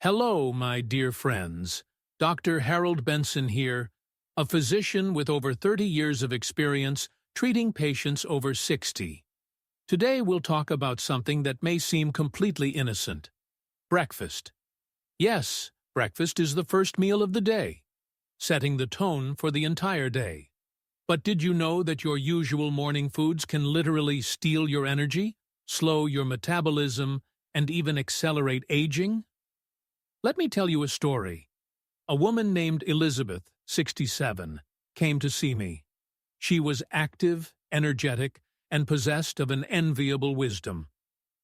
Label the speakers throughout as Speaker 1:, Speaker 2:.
Speaker 1: Hello, my dear friends. Dr. Harold Benson here, a physician with over 30 years of experience treating patients over 60. Today we'll talk about something that may seem completely innocent. Breakfast. Yes, breakfast is the first meal of the day, setting the tone for the entire day. But did you know that your usual morning foods can literally steal your energy, slow your metabolism, and even accelerate aging? Let me tell you a story. A woman named Elizabeth, 67, came to see me. She was active, energetic, and possessed of an enviable wisdom.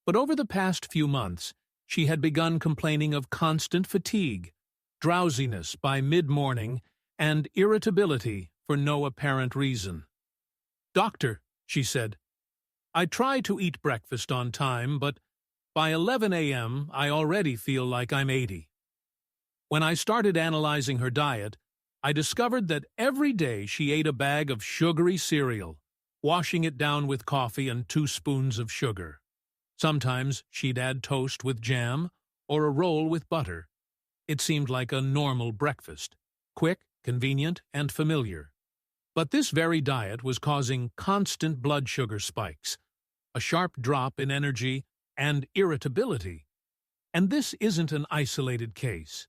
Speaker 1: But over the past few months, she had begun complaining of constant fatigue, drowsiness by mid-morning, and irritability for no apparent reason. "Doctor," she said, "I try to eat breakfast on time, but by 11 a.m. I already feel like I'm 80. When I started analyzing her diet, I discovered that every day she ate a bag of sugary cereal, washing it down with coffee and 2 spoons of sugar. Sometimes she'd add toast with jam or a roll with butter. It seemed like a normal breakfast, quick, convenient, and familiar. But this very diet was causing constant blood sugar spikes, a sharp drop in energy, and irritability. And this isn't an isolated case.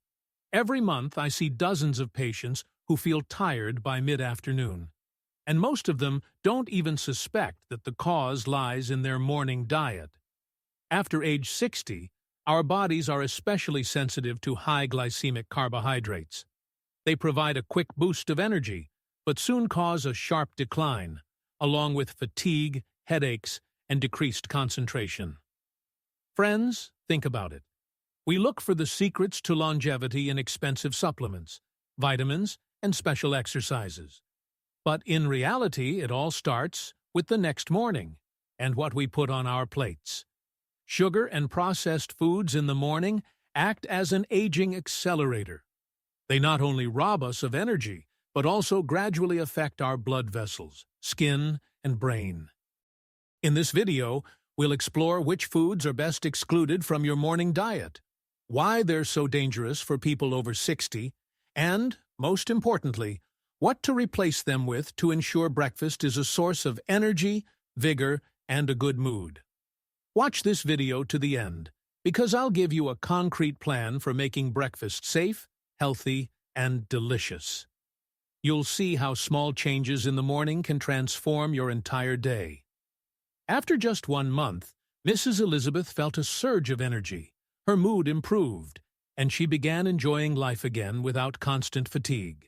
Speaker 1: Every month I see dozens of patients who feel tired by mid-afternoon, and most of them don't even suspect that the cause lies in their morning diet. After age 60, our bodies are especially sensitive to high glycemic carbohydrates. They provide a quick boost of energy, but soon cause a sharp decline, along with fatigue, headaches, and decreased concentration. Friends, think about it. We look for the secrets to longevity in expensive supplements, vitamins, and special exercises. But in reality, it all starts with the next morning and what we put on our plates. Sugar and processed foods in the morning act as an aging accelerator. They not only rob us of energy, but also gradually affect our blood vessels, skin, and brain. In this video, we'll explore which foods are best excluded from your morning diet, why they're so dangerous for people over 60, and, most importantly, what to replace them with to ensure breakfast is a source of energy, vigor, and a good mood. Watch this video to the end, because I'll give you a concrete plan for making breakfast safe, healthy, and delicious. You'll see how small changes in the morning can transform your entire day. After just 1 month, Mrs. Elizabeth felt a surge of energy. Her mood improved, and she began enjoying life again without constant fatigue.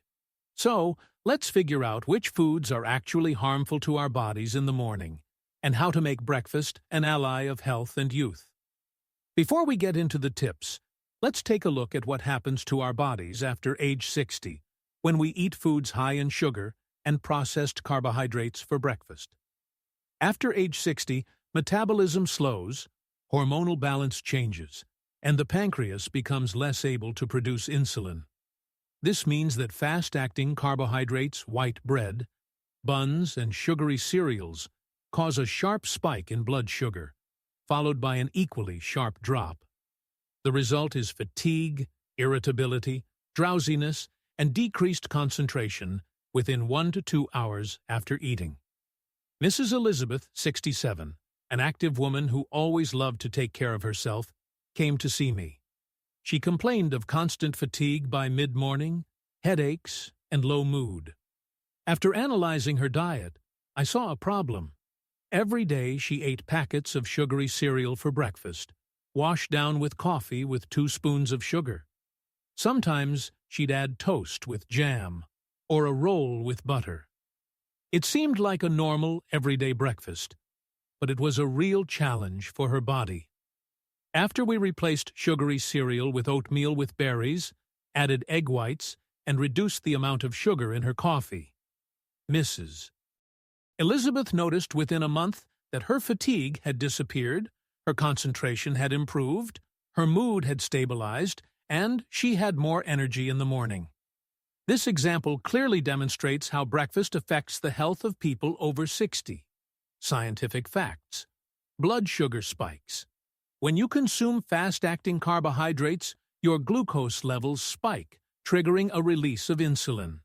Speaker 1: So, let's figure out which foods are actually harmful to our bodies in the morning, and how to make breakfast an ally of health and youth. Before we get into the tips, let's take a look at what happens to our bodies after age 60, when we eat foods high in sugar and processed carbohydrates for breakfast. After age 60, metabolism slows, hormonal balance changes, and the pancreas becomes less able to produce insulin. This means that fast-acting carbohydrates, white bread, buns, and sugary cereals cause a sharp spike in blood sugar, followed by an equally sharp drop. The result is fatigue, irritability, drowsiness, and decreased concentration within 1 to 2 hours after eating. Mrs. Elizabeth, 67, an active woman who always loved to take care of herself, came to see me. She complained of constant fatigue by mid-morning, headaches, and low mood. After analyzing her diet, I saw a problem. Every day she ate packets of sugary cereal for breakfast, washed down with coffee with 2 spoons of sugar. Sometimes she'd add toast with jam or a roll with butter. It seemed like a normal, everyday breakfast, but it was a real challenge for her body. After we replaced sugary cereal with oatmeal with berries, added egg whites, and reduced the amount of sugar in her coffee, Mrs. Elizabeth noticed within a month that her fatigue had disappeared, her concentration had improved, her mood had stabilized, and she had more energy in the morning. This example clearly demonstrates how breakfast affects the health of people over 60. Scientific facts. Blood sugar spikes. When you consume fast-acting carbohydrates, your glucose levels spike, triggering a release of insulin.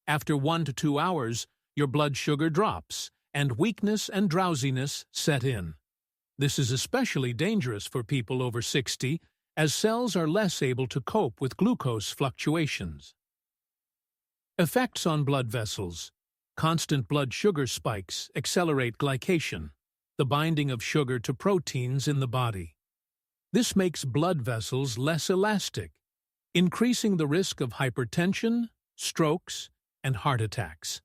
Speaker 1: After 1 to 2 hours, your blood sugar drops, and weakness and drowsiness set in. This is especially dangerous for people over 60, as cells are less able to cope with glucose fluctuations. Effects on blood vessels. Constant blood sugar spikes accelerate glycation, the binding of sugar to proteins in the body. This makes blood vessels less elastic, increasing the risk of hypertension, strokes, and heart attacks.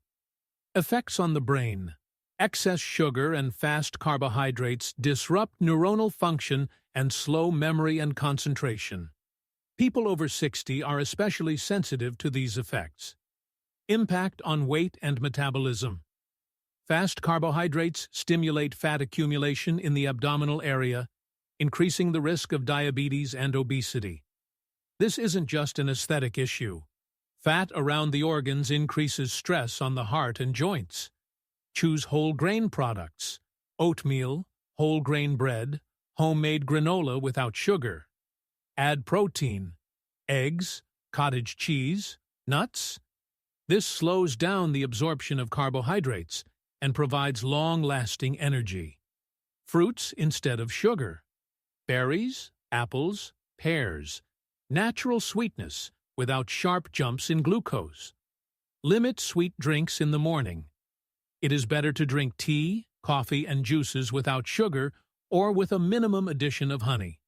Speaker 1: Effects on the brain. Excess sugar and fast carbohydrates disrupt neuronal function and slow memory and concentration. People over 60 are especially sensitive to these effects. Impact on weight and metabolism. Fast carbohydrates stimulate fat accumulation in the abdominal area, increasing the risk of diabetes and obesity. This isn't just an aesthetic issue. Fat around the organs increases stress on the heart and joints. Choose whole grain products, oatmeal, whole grain bread, homemade granola without sugar. Add protein, eggs, cottage cheese, nuts. This slows down the absorption of carbohydrates and provides long-lasting energy. Fruits instead of sugar. Berries, apples, pears. Natural sweetness without sharp jumps in glucose. Limit sweet drinks in the morning. It is better to drink tea, coffee, and juices without sugar or with a minimum addition of honey.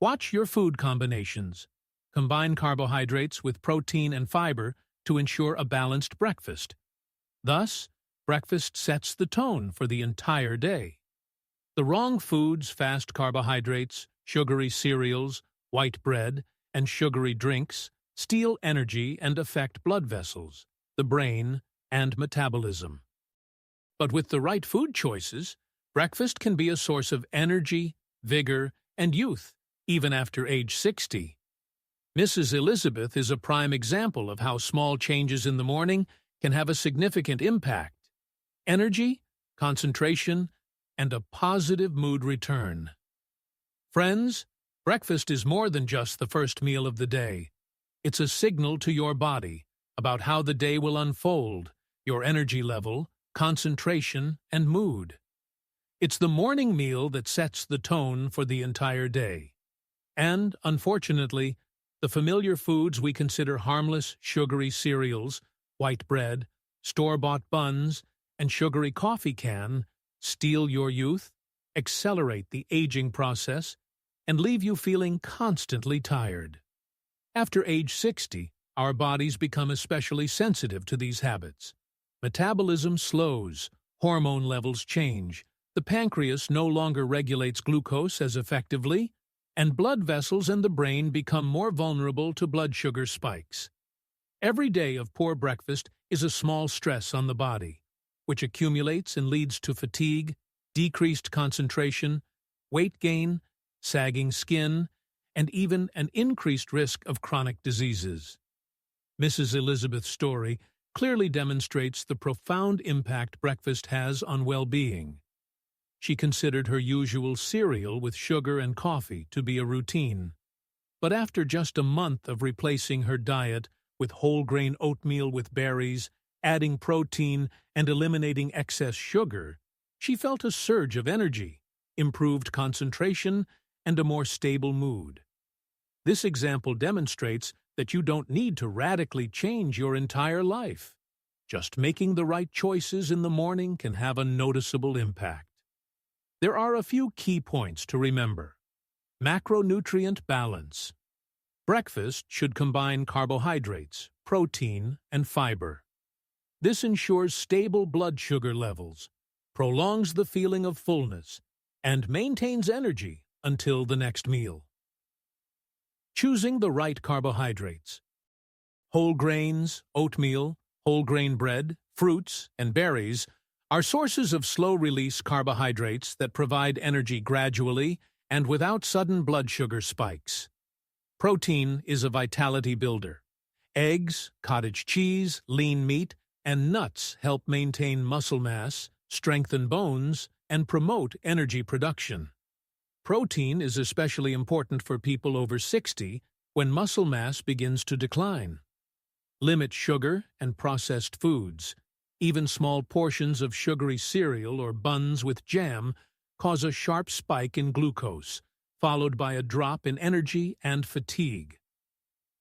Speaker 1: Watch your food combinations. Combine carbohydrates with protein and fiber to ensure a balanced breakfast. Thus, breakfast sets the tone for the entire day. The wrong foods, fast carbohydrates, sugary cereals, white bread, and sugary drinks steal energy and affect blood vessels, the brain, and metabolism. But with the right food choices, breakfast can be a source of energy, vigor, and youth, even after age 60. Mrs. Elizabeth is a prime example of how small changes in the morning can have a significant impact. Energy, concentration, and a positive mood return. Friends, breakfast is more than just the first meal of the day. It's a signal to your body about how the day will unfold, your energy level, concentration, and mood. It's the morning meal that sets the tone for the entire day. And, unfortunately, the familiar foods we consider harmless sugary cereals, white bread, store-bought buns, and sugary coffee can steal your youth, accelerate the aging process, and leave you feeling constantly tired. After age 60, our bodies become especially sensitive to these habits. Metabolism slows, hormone levels change, the pancreas no longer regulates glucose as effectively, and blood vessels and the brain become more vulnerable to blood sugar spikes. Every day of poor breakfast is a small stress on the body, which accumulates and leads to fatigue, decreased concentration, weight gain, sagging skin, and even an increased risk of chronic diseases. Mrs. Elizabeth's story clearly demonstrates the profound impact breakfast has on well-being. She considered her usual cereal with sugar and coffee to be a routine. But after just a month of replacing her diet with whole grain oatmeal with berries, adding protein, and eliminating excess sugar, she felt a surge of energy, improved concentration, and a more stable mood. This example demonstrates that you don't need to radically change your entire life. Just making the right choices in the morning can have a noticeable impact. There are a few key points to remember. Macronutrient balance. Breakfast should combine carbohydrates, protein, and fiber. This ensures stable blood sugar levels, prolongs the feeling of fullness, and maintains energy until the next meal. Choosing the right carbohydrates. Whole grains, oatmeal, whole grain bread, fruits, and berries are sources of slow-release carbohydrates that provide energy gradually and without sudden blood sugar spikes. Protein is a vitality builder. Eggs, cottage cheese, lean meat, and nuts help maintain muscle mass, strengthen bones, and promote energy production. Protein is especially important for people over 60 when muscle mass begins to decline. Limit sugar and processed foods. Even small portions of sugary cereal or buns with jam cause a sharp spike in glucose, followed by a drop in energy and fatigue.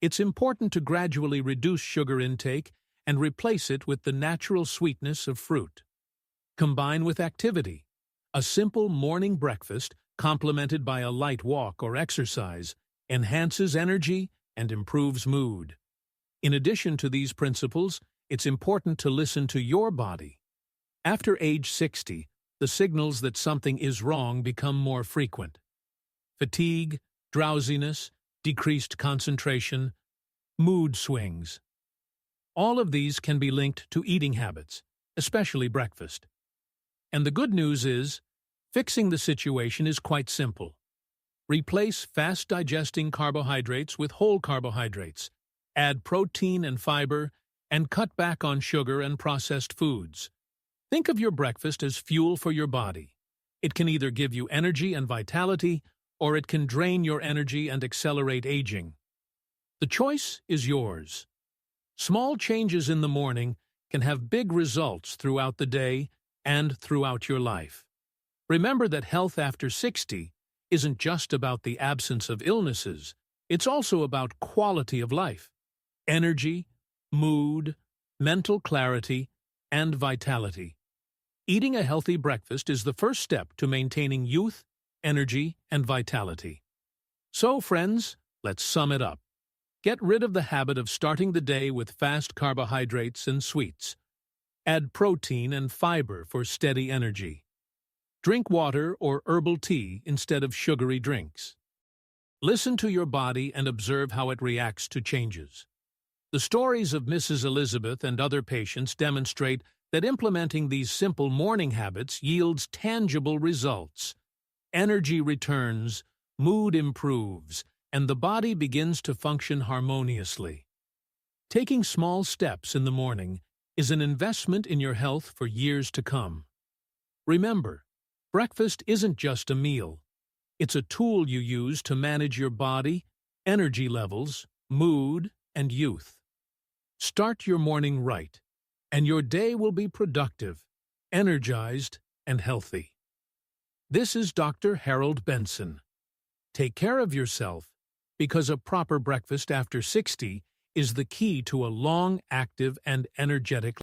Speaker 1: It's important to gradually reduce sugar intake and replace it with the natural sweetness of fruit. Combine with activity. A simple morning breakfast, complemented by a light walk or exercise, enhances energy and improves mood. In addition to these principles, it's important to listen to your body. After age 60, the signals that something is wrong become more frequent. Fatigue, drowsiness, decreased concentration, mood swings. All of these can be linked to eating habits, especially breakfast. And the good news is, fixing the situation is quite simple. Replace fast-digesting carbohydrates with whole carbohydrates, add protein and fiber, and cut back on sugar and processed foods. Think of your breakfast as fuel for your body. It can either give you energy and vitality, or it can drain your energy and accelerate aging. The choice is yours. Small changes in the morning can have big results throughout the day and throughout your life. Remember that health after 60 isn't just about the absence of illnesses, it's also about quality of life, energy, mood, mental clarity, and vitality. Eating a healthy breakfast is the first step to maintaining youth, energy, and vitality. So, friends, let's sum it up. Get rid of the habit of starting the day with fast carbohydrates and sweets. Add protein and fiber for steady energy. Drink water or herbal tea instead of sugary drinks. Listen to your body and observe how it reacts to changes. The stories of Mrs. Elizabeth and other patients demonstrate that implementing these simple morning habits yields tangible results. Energy returns, mood improves, and the body begins to function harmoniously. Taking small steps in the morning is an investment in your health for years to come. Remember, breakfast isn't just a meal. It's a tool you use to manage your body, energy levels, mood, and youth. Start your morning right, and your day will be productive, energized, and healthy. This is Dr. Harold Benson. Take care of yourself, because a proper breakfast after 60 is the key to a long, active, and energetic life.